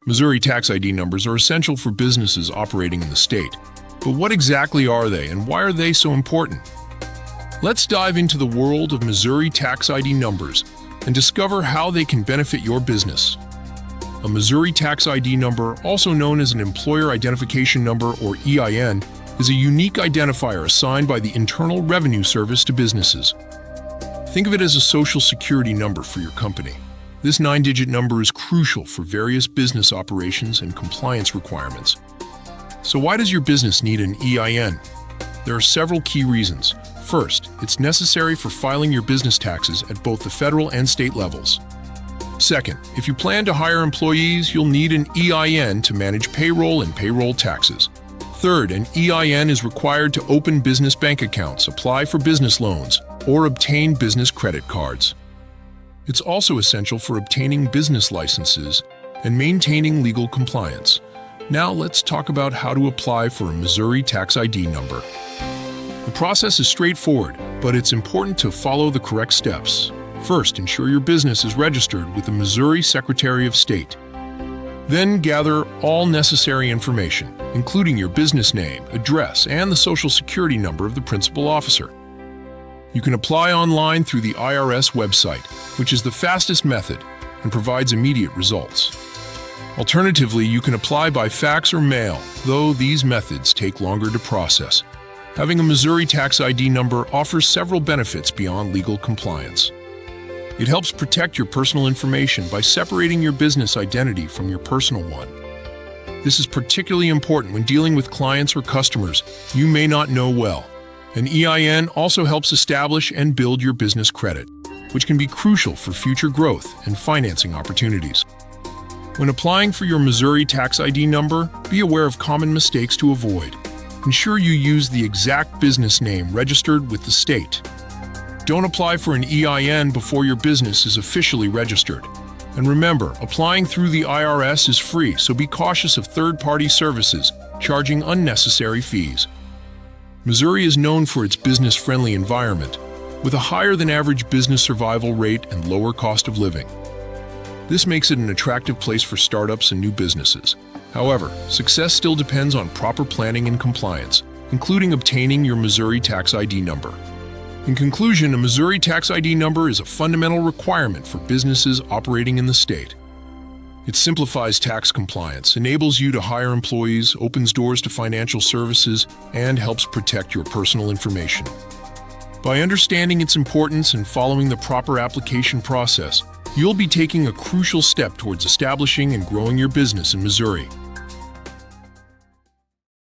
Missouri tax ID numbers are essential for businesses operating in the state. But what exactly are they and why are they so important? Let's dive into the world of Missouri tax ID numbers and discover how they can benefit your business. A Missouri tax ID number, also known as an Employer Identification Number or EIN, is a unique identifier assigned by the Internal Revenue Service to businesses. Think of it as a social security number for your company. This 9-digit number is crucial for various business operations and compliance requirements. So why does your business need an EIN? There are several key reasons. First, it's necessary for filing your business taxes at both the federal and state levels. Second, if you plan to hire employees, you'll need an EIN to manage payroll and payroll taxes. Third, an EIN is required to open business bank accounts, apply for business loans, or obtain business credit cards. It's also essential for obtaining business licenses and maintaining legal compliance. Now let's talk about how to apply for a Missouri tax ID number. The process is straightforward, but it's important to follow the correct steps. First, ensure your business is registered with the Missouri Secretary of State. Then gather all necessary information, including your business name, address, and the Social Security number of the principal officer. You can apply online through the IRS website, which is the fastest method and provides immediate results. Alternatively, you can apply by fax or mail, though these methods take longer to process. Having a Missouri tax ID number offers several benefits beyond legal compliance. It helps protect your personal information by separating your business identity from your personal one. This is particularly important when dealing with clients or customers you may not know well. An EIN also helps establish and build your business credit, which can be crucial for future growth and financing opportunities. When applying for your Missouri tax ID number, be aware of common mistakes to avoid. Ensure you use the exact business name registered with the state. Don't apply for an EIN before your business is officially registered. And remember, applying through the IRS is free, so be cautious of third-party services charging unnecessary fees. Missouri is known for its business-friendly environment, with a higher-than-average business survival rate and lower cost of living. This makes it an attractive place for startups and new businesses. However, success still depends on proper planning and compliance, including obtaining your Missouri tax ID number. In conclusion, a Missouri tax ID number is a fundamental requirement for businesses operating in the state. It simplifies tax compliance, enables you to hire employees, opens doors to financial services, and helps protect your personal information. By understanding its importance and following the proper application process, you'll be taking a crucial step towards establishing and growing your business in Missouri.